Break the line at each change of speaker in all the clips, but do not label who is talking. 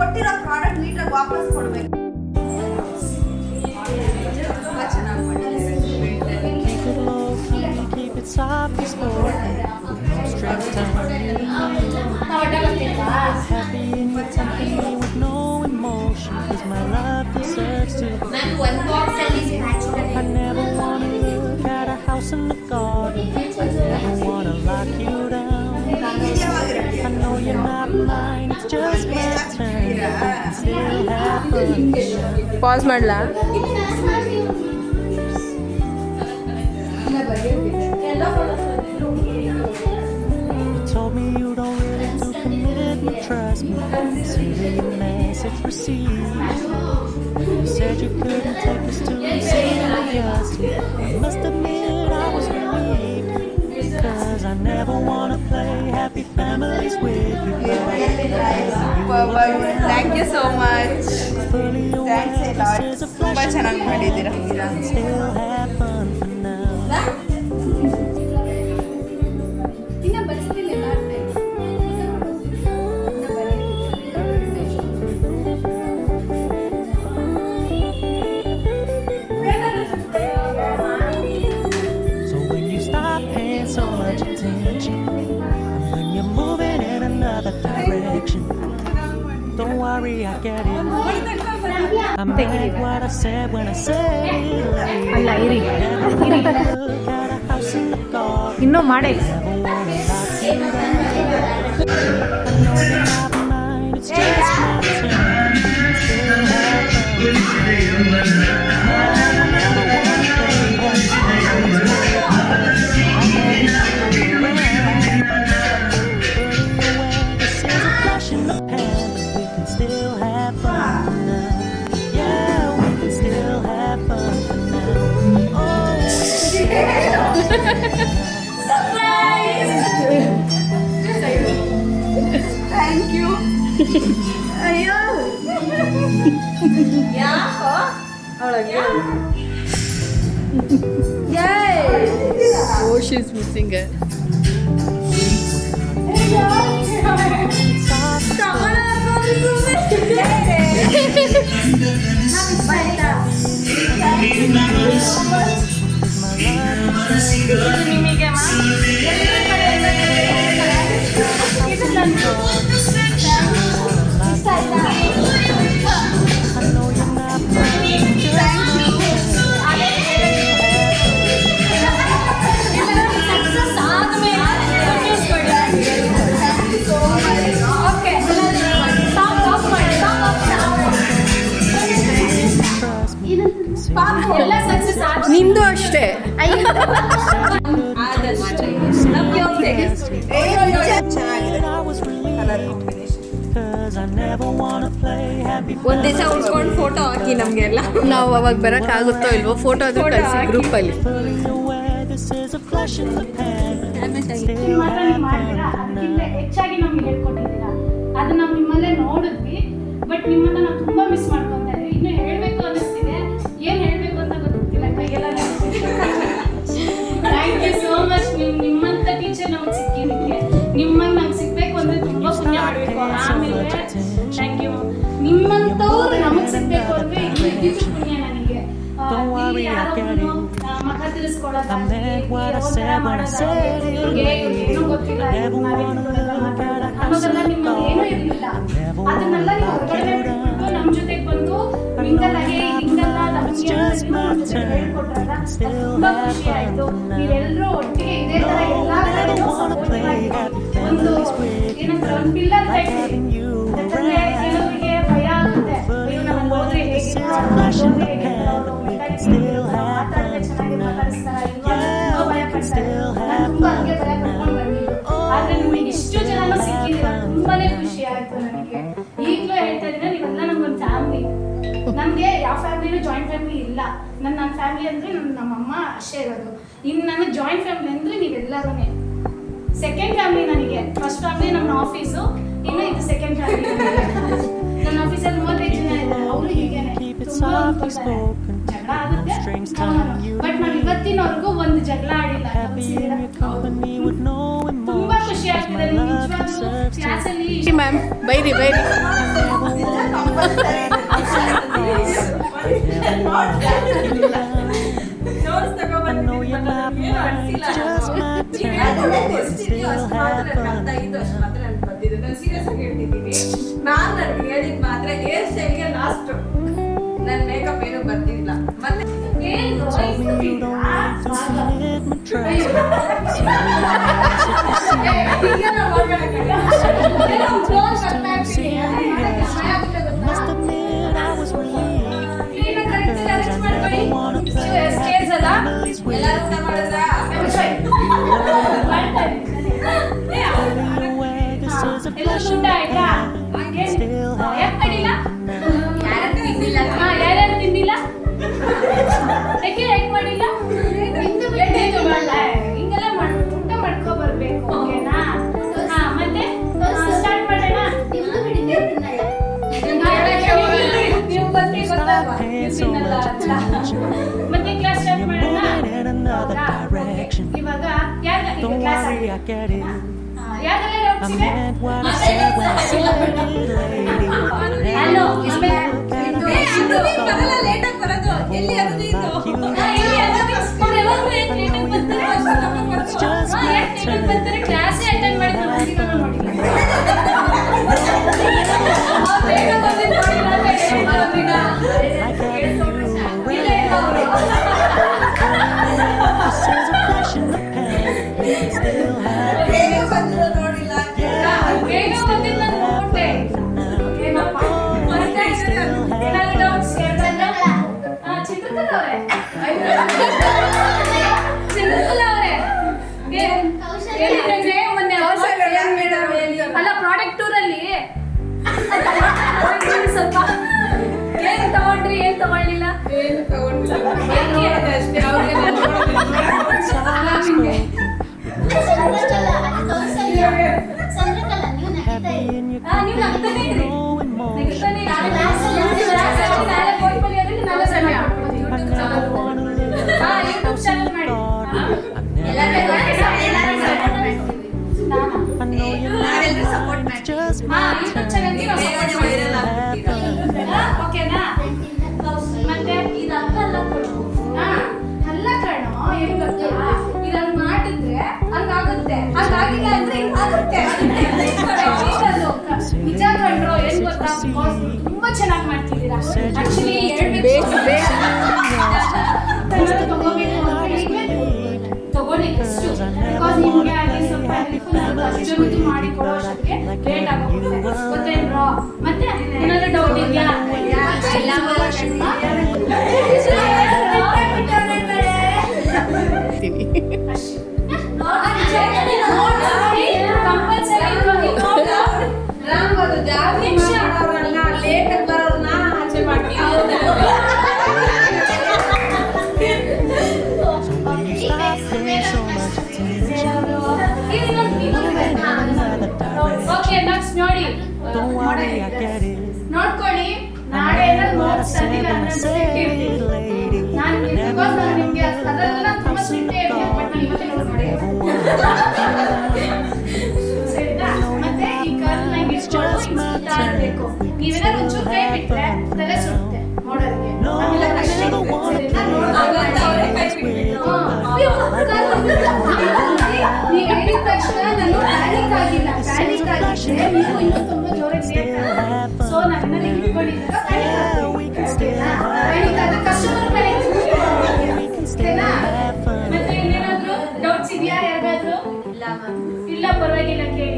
ಕೊಟ್ಟಿರೋ ಪ್ರಾಡಕ್ಟ್ ನೀಟಾಗಿ ವಾಪಸ್ ಕೊಡ್ಬೇಕು. ತುಂಬಾ ಚೆನ್ನಾಗಿ ಮಾಡಿದ್ದಾರೆ.
Softly spoken, strength happy in your company with no emotion, 'cause my love deserves to. I never wanna look at a house in the garden, I never wanna lock you down. I know you're not mine, it's just my turn, but we can still have fun.
Pause ಮಾಡ್ಲಾ?
Told me you don't really do commitment, trust me. Send your message received. You said you couldn't take us to serious. I must admit I was relieved, 'cause I never wanna play happy families with you.
Thank you so much.
Fully aware this is a
ತುಂಬಾ
flash
ಚೆನ್ನಾಗಿ ಮಾಡಿದ್ದೀರಾ.
and still have fun for now. So when you stop paying so much attention, and when you're moving in another direction, don't worry, I get it. I meant what I said when I said it.
ಅಲ್ಲ ಇರಿ
Look at a house in the garden.
ಇನ್ನೂ ಮಾಡೇ
Never wanna lock you down. I know you're not mine, it's just my turn. Still have fun. I never wanna play happy families with you. I know you're around. Fully aware this is a flash in the pan, but we can still have fun for now. Yeah, we can still have fun for now. Oh, we can still have fun for now.
Thank you. ಅಯ್ಯೋ ಯಾಕೋ
ಅವಳಗೆ oh she is missing ನಿಂದು ಅಷ್ಟೇ.
ಒಂದ್ ದಿವಸ ಉಳ್ಕೊಂಡು photo ಹಾಕಿ ನಮ್ಗೆಲ್ಲ.
ನಾವು ಅವಾಗ ಬರೋಕ್ಕಾಗುತ್ತೋ ಇಲ್ವೋ ಫೋಟೋ ಆದ್ರೂ ಕಳಿಸಿ ಗ್ರೂಪಲ್ಲಿ.
ಹೆಚ್ಚಾಗಿ ನಮ್ಗೆ ಹೇಳ್ಕೊಟ್ಟಿದ್ದೀರಾ, ಅದು ನಾವು ನಿಮ್ಮಲ್ಲೇ ನೋಡಿದ್ವಿ. ಬಟ್ ನಿಮ್ಮನ್ನ ನಾವು ತುಂಬಾ ಮಿಸ್ ಮಾಡ್ಕೊಂತಾ ಇದ್ವಿ. ಇನ್ನು ಹೇಳ್ಬೇಕು ಅನ್ನಿಸ್ತಿದೆ, ಏನ್ ಹೇಳ್ಬೇಕು ಅಂತ ಗೊತ್ತಿಲ್ಲ, ಕೈಯೆಲ್ಲ ಥ್ಯಾಂಕ್ ಯು ಸೋ ಮಚ್. ನಿಮ್ಮಂತ ಟೀಚರ್ ನಮ್ಗೆ ಸಿಕ್ಕಿದ್ದಕ್ಕೆ, ನಿಮ್ಮಂಗೆ ನಮ್ಗೆ ಸಿಗ್ಬೇಕು ಅಂದ್ರೆ ತುಂಬಾ ಪುಣ್ಯ ಮಾಡ್ಬೇಕು. ಆಮೇಲೆ ಥ್ಯಾಂಕ್ ಯು. ನಿಮ್ಮಂತವ್ರು ನಮಗ್ ಸಿಗ್ಬೇಕು ಅಂದ್ರೆ ಇದು ಪುಣ್ಯ ನನಗೆ. ಮಗ ತಿರ್ಸ್ಕೊಳ್ಳೋದಾಗ್ಲಿ, ಏನೂ ಗೊತ್ತಿಲ್ಲ ಅನ್ನೋದೆಲ್ಲ ನಿಮ್ಮಲ್ಲಿ ಏನೂ ಇರಲಿಲ್ಲ. ಅದನ್ನೆಲ್ಲ ನೀವು ಹೊರಗಡೆ ಬಿಟ್ಬಿಟ್ಟು ನಮ್ಮ ಜೊತೆಗೆ ಬಂದು ಮಿಂಗಲ್ ಆಗಿ ಹಿಂಗಲ್ಲ ನಮಗೆ ಹೇಳ್ಕೊಟ್ರಲ್ಲ, ತುಂಬಾ ಖುಷಿ ಆಯ್ತು. ನೀವೆಲ್ಲರೂ ಒಟ್ಟಿಗೆ ಇದೇ ತರ ಎಲ್ಲ ಕಡೆನೂ ಸಪೋರ್ಟಿವ್ ಆಗಿ ಒಂದು ಏನಂತಾರೆ ಒಂದು ಪಿಲ್ಲರ್ ಟೈಪ್. ಯಾಕಂದ್ರೆ ಕೆಲವರಿಗೆ ಭಯ ಆಗುತ್ತೆ, ಅಯ್ಯೋ ನಾವು ಹೋದ್ರೆ ಹೇಗಿರ್ತಾರೆ, ಮಾತಾಡಿದ್ರೆ ಚೆನ್ನಾಗಿ ಮಾತಾಡಿಸ್ತಾರ ಇಲ್ವಾ ಅನ್ನೋ ಭಯ ಪಡ್ತಾರೆ. ನಾನು ತುಂಬಾ ಹಂಗೆ ಭಯ ಪಡ್ಕೊಂಡು ಬಂದಿದ್ದು. ಆದ್ರೆ ನಿಮಗೆ ಇಷ್ಟು ಜನನು ಸಿಕ್ಕಿದ್ದೀರಾ, ತುಂಬಾನೇ ಖುಷಿ ಆಯ್ತು ನನಗೆ. ಈಗಲೂ ಹೇಳ್ತಾ ಇದ್ದೀನಿ, ನೀವೆಲ್ಲ ನಮ್ಗೊಂದು ಫ್ಯಾಮಿಲಿ. ನಮ್ಗೆ ಯಾವ ಫ್ಯಾಮಿಲಿನೂ ಜಾಯಿಂಟ್ ಫ್ಯಾಮಿಲಿ ಇಲ್ಲ. ನನ್ನ ಫ್ಯಾಮಿಲಿ ಅಂದ್ರೆ ನಮ್ಮಮ್ಮ ಅಷ್ಟೇ ಇರೋದು. ಇನ್ನು ನನ್ನ ಜಾಯಿಂಟ್ ಫ್ಯಾಮಿಲಿ ಅಂದ್ರೆ ನೀವೆಲ್ಲರೂ. ಸೆಕೆಂಡ್ ಫ್ಯಾಮಿಲಿ ನನಗೆ. ಫಸ್ಟ್ ಫ್ಯಾಮಿಲಿ ನಮ್ಮ ಆಫೀಸು, ಇನ್ನು ಇದು ಸೆಕೆಂಡ್ ಫ್ಯಾಮಿಲಿ. ನನ್ನ ಆಫೀಸಲ್ಲಿ 35 ಜನ ಇದ್ದಾರೆ. ಅವರು ಹೀಗೇನೆ ತುಂಬಾ ಜಗಳ ಆಗುತ್ತೆ, ಬಟ್ ನಾವು ಇವತ್ತಿನವರೆಗೂ ಒಂದು ಜಗಳ ಆಡಿಲ್ಲ. ತುಂಬಾ ಖುಷಿ ಆಗ್ತಿದೆ ನಿಜವಾಗ್ಲೂ. ಕ್ಲಾಸಲ್ಲಿ
ma'am Bairi
I know you're not mine, it's just my turn. We can still have fun.
ನಾನು ನನಗೆ ಹೇಳಿದ್ ಮಾತ್ರ ಹೇರ್ ಸ್ಟೈಲ್ಗೆ ಲಾಸ್ಟ್ ನನ್ನ ಮೇಕಪ್ ಏನು ಬರ್ತಿಲ್ಲ ಮತ್ತೆ
ಏನು
Tell me you don't want to hit my tracks. Must admit I was relieved, cause I never wanna play families with
ಎಲ್ಲರೂ ಊಟ ಮಾಡಿದ್ರಾ?
away. This is a flash in the pan. We can still have fun now.
ಯಾರನ್ನೂ ತಿಂದಿಲ್ಲ.
ಯಾರ್ಯಾರು ತಿಂದಿಲ್ಲ ಯಾಕೆ ಹೇಗ್ ಮಾಡಿಲ್ಲ ಹಿಂಗೆಲ್ಲ ಊಟ ಮಾಡ್ಕೊ ಬರ್ಬೇಕು ಓಕೆನಾ ಮತ್ತೆ ಸ್ಟಾರ್ಟ್ ಮಾಡೋಣ ನೀವು ಬಂದ್ರೆ ಗೊತ್ತಾಗ ಮತ್ತೆ ಕ್ಲಾಸ್ ಸ್ಟಾರ್ಟ್ ಮಾಡೋಣ
In another direction.
ಇವಾಗ ಯಾರು
Don't
class
worry, I get it.
ಯಾರೆಲ್ಲ
I
ಡೌಟ್ಸ್ ಇದೆ
meant what I said when I said it, lady.
Hello
ಬರಲ್ಲ ಲೇಟ್ ಆಗಿ ಬರೋದು ಎಲ್ಲಿ ಅದು ಇದು
ಕ್ಲಾಸ್ ಅಟೆಂಡ್ ಮಾಡಿದ್ರೆ
This is a flash in the pan. We can still have
ಬೇಗ ಬಂದ್ರು ನೋಡಿಲ್ಲ
ಬೇಗ ಬಂದಿಲ್ಲ ನೋಡ್ದೆ ಏನಪ್ಪ ಏನಾದ್ರು ಡೌಟ್ಸ್ ಚಿತ್ರಕಲಾ ಅವರೇ ಚಿತ್ರಕಲಾ ಅವರೇ ಹೇಳಿದ್ರೆ ಮೊನ್ನೆ ಅಲ್ಲ ಪ್ರಾಡಕ್ಟ್ ಟೂರ್ ಅಲ್ಲಿ ಸ್ವಲ್ಪ ಏನ್ ತಗೊಂಡ್ರಿ ಏನ್ ತಗೊಳ್ಳಿಲ್ಲ
ಏನು ತಗೊಂಡಿಲ್ಲ
ಯಾಕೆ?
ಅಷ್ಟೇ ಅವ್ರಿಗೆ
ನೀವು ನಗ್ತಾನೆ ಇರಿ ನಗ್ತಾನೆ ನಾಳೆ ಪೋರ್ಟ್ಫೋಲಿಯೋ ಅದಕ್ಕೆ ನಾಳೆ ಸಮಯ ಯೂಟ್ಯೂಬ್ ಚಾನಲ್ ಮಾಡಿ
I know you're
ನಾವೆಲ್ಲರೂ
not
support
mine, it's just my
YouTube
turn.
ಚಾನಲ್ಗೆ ನಾವು
ಬೇಗನೆ
ಸಪೋರ್ಟ್
ವೈರಲ್
ಮಾಡ್ತೀವಿ
ಆಗ್ಬಿಟ್ಟಿದೆ
ಓಕೆನಾ ಮತ್ತೆ ಇದು ಅಲ್ಲ ಅಲ್ಲ ಕಣೋ ಏನ್ ಗೊತ್ತಾ ಇದನ್ನ ಮಾಡಿದ್ರೆ ಹಂಗಾಗುತ್ತೆ ಹಂಗಾಗಿಲ್ಲ ಅಂದ್ರೆ ಹಿಂಗಾಗುತ್ತೆ ನಿಜ ಕಣ್ರೋ ಏನ್ ಗೊತ್ತಾ ತುಂಬಾ ಚೆನ್ನಾಗಿ ಮಾಡ್ತಿದ್ದೀರಾ ಆಕ್ಚುಲಿ ತಗೊಳ್ಳಿ ಎಷ್ಟು ಬಿಕಾಸ್ ನಿಮ್ಗೆ ಅಲ್ಲಿ ಸ್ವಲ್ಪ ಹೆಲ್ಪ್ಫುಲ್ ಅಷ್ಟೊಂದು ಮಾಡಿ ಕೊಡೋ ಅಷ್ಟೊತ್ತಿಗೆ ಲೇಟ್ ಆಗೋಗುತ್ತೆ ಗೊತ್ತೇನ್ರೋ ಮತ್ತೆ ಏನಾದ್ರು ಡೌಟ್ ಇದೆಯಾ
ಲೇಟ್ ಬರೋರ್ನ ಆಚೆ ಮಾಡ್ತೀವಿ
ಓಕೆ ನೆಕ್ಸ್ಟ್ ನೋಡಿ
Don't worry, I get it.
ನೋಡ್ಕೊಳ್ಳಿ ನಾಳೆ ನೋಟ್ಸ್ ತಂದಿಲ್ಲ
lady.
ನಾನು ಬಿಕಾಸ್ ನಾನು ನಿಮಗೆ ಅದೆಲ್ಲ ತುಂಬಾ ಸ್ಟ್ರಿಕ್ಟ್ ಇರ್ತೀನಿ ಬಟ್ ನಾನು ಇವತ್ತೇ ನೋಟ್ ಮಾಡಿ ಸರಿನಾ ಮತ್ತೆ ಈ ಕರ್ಲ್ ನಂಗೆ ಇಟ್ಕೊಂಡು ಸುತ್ತಾ ಇರಬೇಕು ನೀವೇನಾದ್ರು ಒಂಚೂರು ಕೈ ಬಿಟ್ರೆ ತಲೆ ಸುತ್ತೆ ನೋಡೋದಕ್ಕೆ ಆಮೇಲೆ ಕಷ್ಟ ಸರಿನಾ ನೀವು ಹೇಳಿದ ತಕ್ಷಣ ನಾನು ಪ್ಯಾನಿಕ್ ಆಗಿಲ್ಲ ಪ್ಯಾನಿಕ್ ಆಗಿದ್ರೆ ನೀವು ಇನ್ನೂ ತುಂಬಾ ಜೋರಾಗಿ ಸೊ ನಾವೇನಾದ್ರು ಇಟ್ಕೊಂಡಿದ್ದೀರ ಪ್ಯಾನಿಕ್ ಆದ ಕಸ್ಟಮರ್ ಪ್ಯಾನಿಕ್ ಸರಿನಾ ಮತ್ತೆ ಇನ್ನೇನಾದ್ರು ಡೌಟ್ಸ್ ಇದೆಯಾ ಯಾರಿಗಾದ್ರು ಇಲ್ಲ ಪರವಾಗಿಲ್ಲ ಕೇಳಿ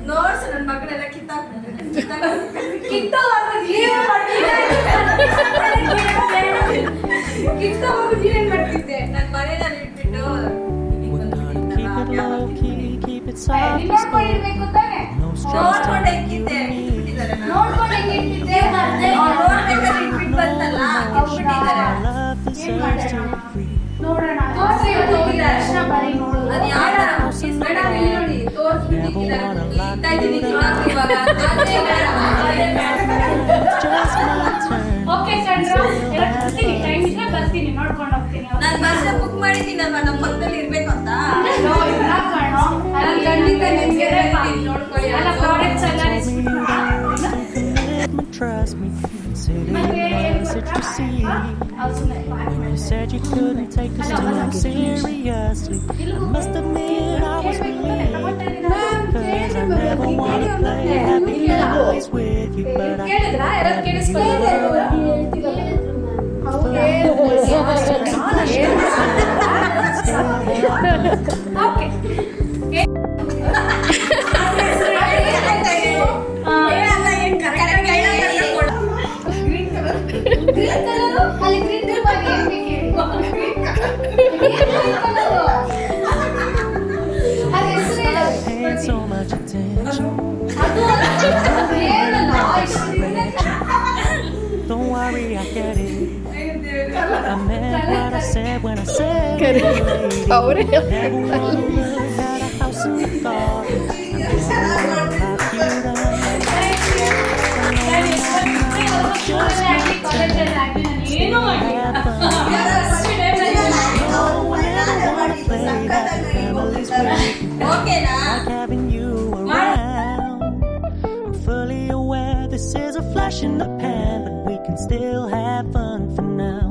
ನೋಟ್ಸ್ ನನ್ನ ಮಕ್ಕಳೆಲ್ಲ ಕಿತ್ತಾಕ್ಬಿಟ್ಟಿದ್ದಾರೆ ಏನ್ ಮಾಡ್ತಿದ್ದೆ ನನ್ನ ಮನೆಯಲ್ಲಿ ಇಟ್ಬಿಟ್ಟು
We're gonna keep it low key, keep it soft and slow.
ನೋಡ್ಕೊಂಡಿರ್ಬೇಕು ತಾನೆ
No stress
ನೋಡ್ಕೊಂಡು
till
ಹೆಂಗಿದ್ದೆ
you
ಇಟ್ಬಿಟ್ಟಿದ್ದಾರೆ ನಾನು
ನೋಡ್ಕೊಂಡು ಹೆಂಗಿರ್ತಿದ್ದೆ
ನೋಡ್ಬೇಕಾದ್ರೆ ಇಟ್ಬಿಟ್ಟು ಬಂತಲ್ಲ ಅವ್ಬಿಟ್ಟಿದ್ದಾರೆ
Our love deserves to be free.
ನೋಡೋಣ ತೋರ್ಸಿ ಇವತ್ತು ಹೋಗಿದ್ದಾರೆ ತಕ್ಷಣ ಬರೀ ನೋಡು
ಅದು ಯಾವ ಮೇಡಮ್ ಇಲ್ಲಿ ನೋಡಿ ತೋರಿಸ್ಬಿಟ್ಟಿದ್ದಾರೆ ಇಟ್ಟ ಇದ್ದೀನಿ ಇವಾಗ
Just my turn.
ಓಕೆ ಕಂಡ್ರು ಬರ್ತೀನಿ ಟೈಮ್ ಇದ್ರೆ ಬರ್ತೀನಿ ನೋಡ್ಕೊಂಡು ಹೋಗ್ತೀನಿ
ನಾನು ಬಸ್ ಬುಕ್ ಮಾಡಿದ್ದೀನಲ್ವಾ ನಮ್ಮ ಪಕ್ಕದಲ್ಲಿ ಇರ್ಬೇಕು ಅಂತ
ಇಲ್ಲ ಕಣೋ
ನಾನು ಖಂಡಿತ ನಿಮ್ಗೆ ಹೇಳ್ತೀನಿ ನೋಡ್ಕೊಳ್ಳಿ
ಅಲ್ಲ ಪ್ರಾಡಕ್ಟ್ಸ್ ಎಲ್ಲ
Consider
ಮತ್ತೆ
your
ಏನ್
message
ಗೊತ್ತಾ?
received.
ಅವ್ರು ಸುಮ್ನೆ ಬಾಯ್
You
ಮಾಡ್ತಾರೆ.
said you couldn't take us too seriously. I must admit I was relieved. Cause I never wanna play happy always with you, but I
ಕೇಳಿದ್ರಾ ಯಾರು ಕೇಳಿಸ್ಕೊಳ್ಳೋದು ಓಕೆ ಅಲ್ಲಿ green colour ಏನ್ ಬೇಕು ಅದು ಹೆಸರು ಹೇಳು.
paid so much attention.
ಅದು ಏನಲ್ಲ ಇಷ್ಟು ದಿನ
Don't worry, I get it. I meant what I said when I said it, lady.
ಅವರೇ
Never wanna look at a house in the garden. I never wanna lock you down.
ಏನು
Have fun. No, I never wanna play that family's way.
ಓಕೆನಾ
Like having you around. I'm fully aware this is a flash in the pan, but we can still have fun for now.